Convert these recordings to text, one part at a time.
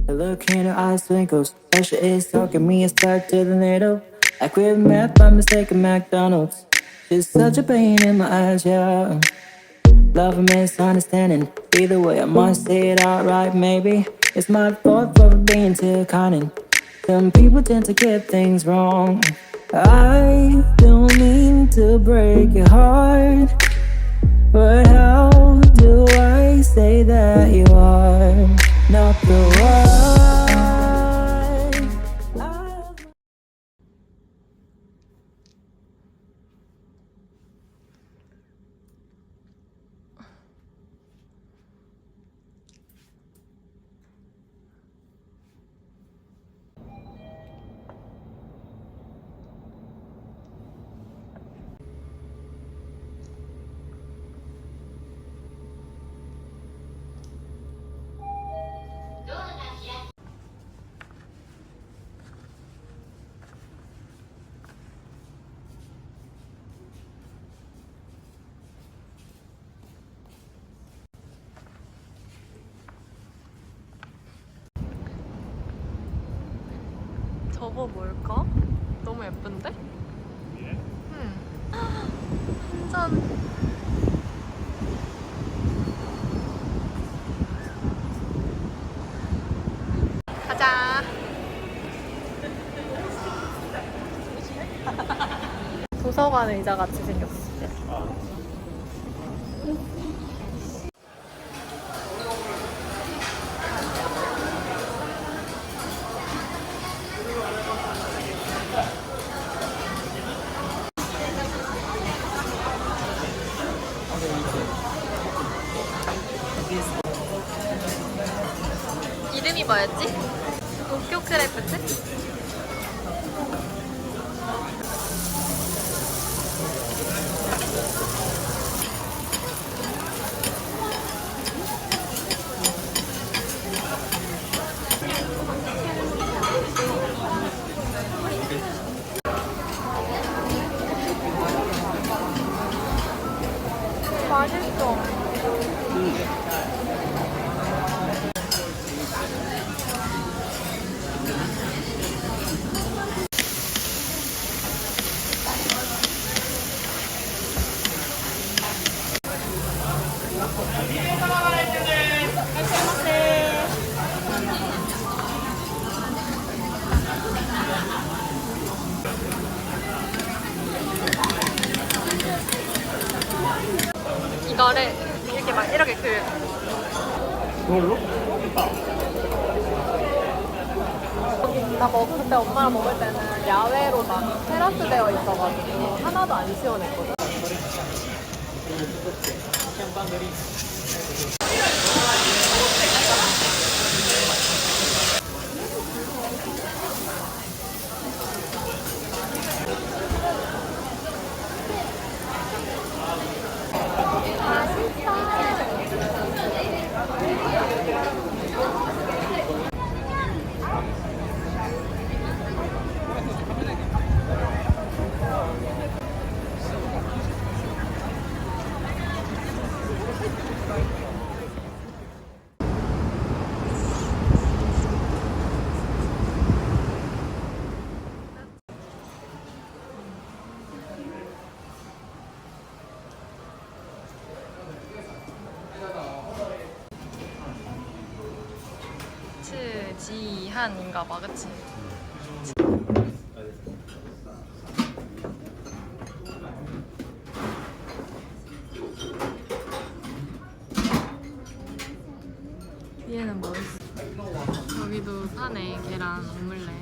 The look in her eyes twinkles. Pressure is talking me a start to the needle. I quit math by mistake at McDonald's. It's such a pain in my eyes, yeah. Love and misunderstanding. Either way, I must say it outright, maybe. It's my fault for being too cunning. Some people tend to get things wrong. I don't mean to break your heart, but how do I say that you are not the one? 저거 뭘까? 너무 예쁜데? 응. 한 잔. 가자. 도서관 의자 같이 생겼어. 이름이 뭐였지? 도쿄 크래프트? 맛있어. 이거를 이렇게 막 이렇게 그걸로? 나 그때 엄마랑 먹을 때는 야외로 막 테라스 되어 있어가지고 하나도 안 시원했거든. 지한인가 봐, 그치? 위에는 뭐 있어? 여기도 사네, 계란 오믈렛.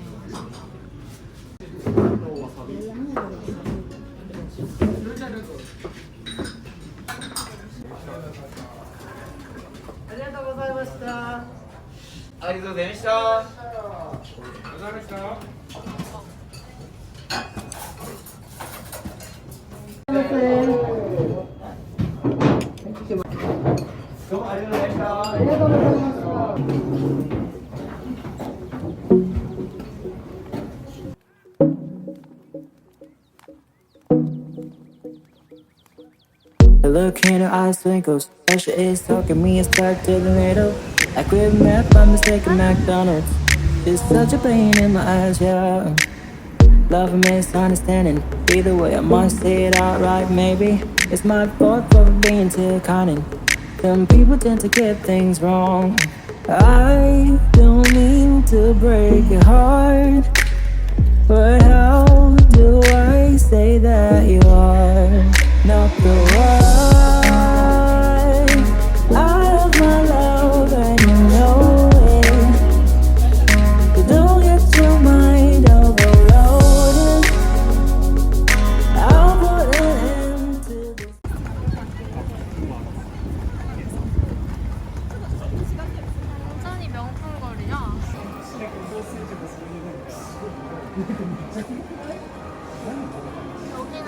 The look in her eyes twinkles. Pressure is talking me a start to the needle. I quit math by mistake at McDonald's. It's such a pain in my eyes, yeah. Love a misunderstanding. Either way, I must say it outright, maybe. It's my fault for being too cunning. Some people tend to get things wrong. I don't mean to break your heart, but how do I say that you are not the one? I have my love and you know it. So don't get your mind overloaded. I'll put an end to this. 완전히 명품 거리야. 여기는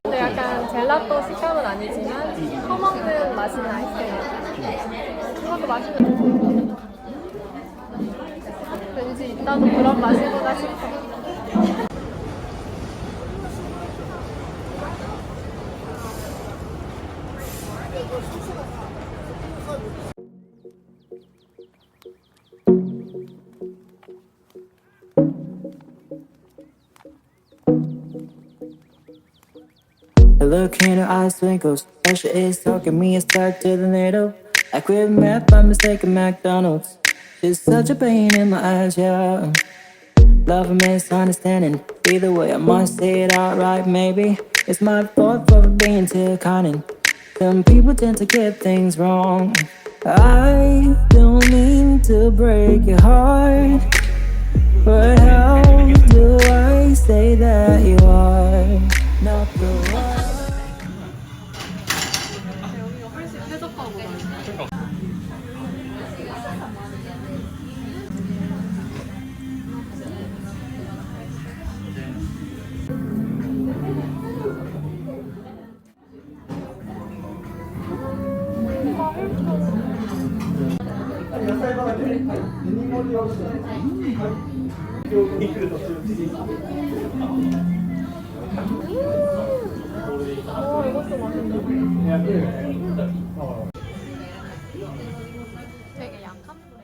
근데 약간 젤라또 식감은 아니지만 퍼먹는 맛있는 아이스크림. 이것도 맛있는. 왠지 이따도 그런 맛이구나 싶어. The look in her eyes twinkles. Pressure is talking me a start to the needle. I quit math by mistake at McDonald's. It's such a pain in my eyes, yeah. Love a misunderstanding. Either way, I must say it outright, maybe. It's my fault for being too cunning. Some people tend to get things wrong. I don't mean to break your heart, but how do I say that you are not the one? 여기가 훨씬 쾌적하고. 이것도 맛있네. 되게 약한 불에.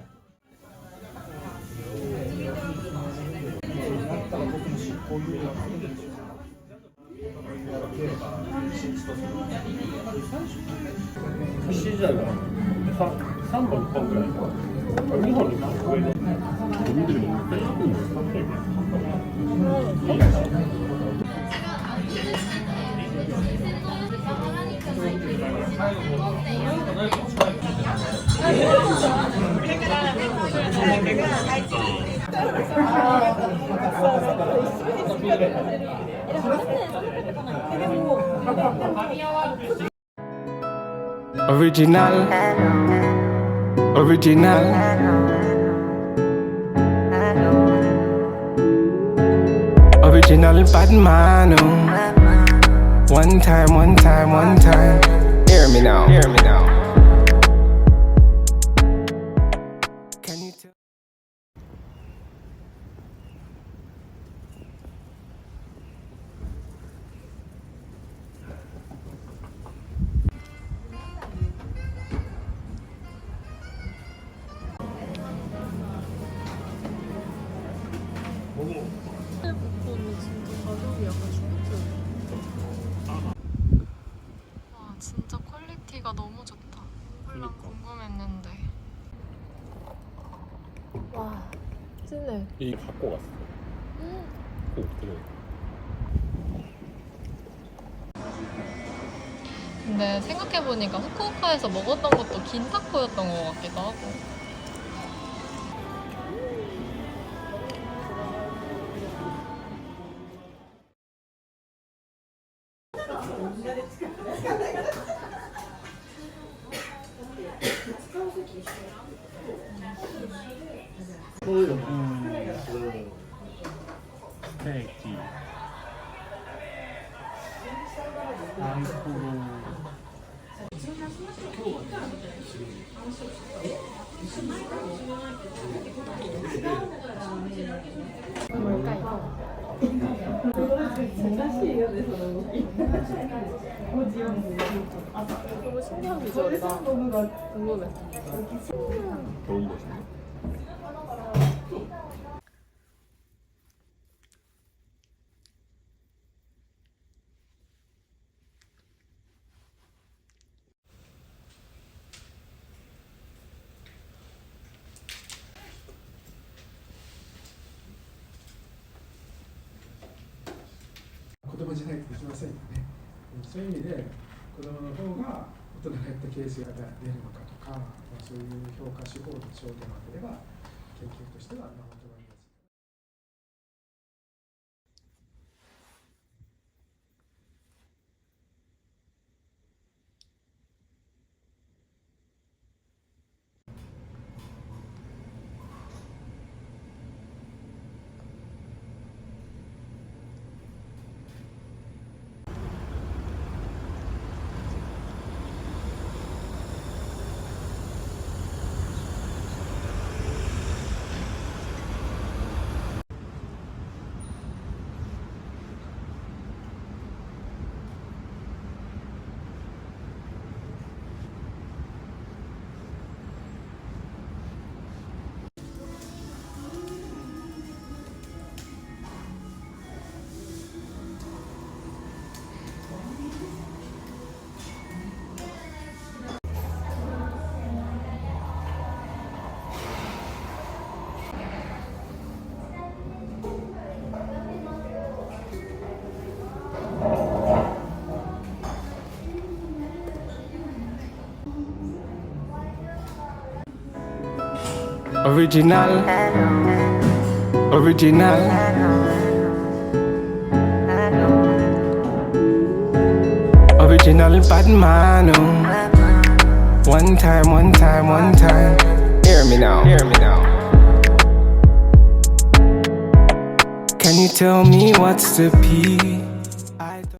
시즈가 3번 6번ぐらい2번に우리들이 먹는 때 Original, original. Original bad man. Oh. One time, one time, one time. Hear me now, hear me now. Can you tell? 와 진짜 퀄리티가 너무 좋다. 홀랑 궁금했는데. 와 찐해. 이 갖고 갔어. 꼭 들어. 근데 생각해보니까 후쿠오카에서 먹었던 것도 긴타코였던 것 같기도 하고. 스테이키 안코로 뭘까 이거? 너무 신기한 비주얼이다. 궁금해. 좋은 곳인데.子供じゃないとできませんよね。そういう意味で子供の方が大人がやったケースが出るのかとか、そういう評価手法の焦点を当てれば研究としては本当にいいです。Original, original. Original bad man. Oh. One time, one time, one time. Hear me now, hear me now. Can you tell me what's the P?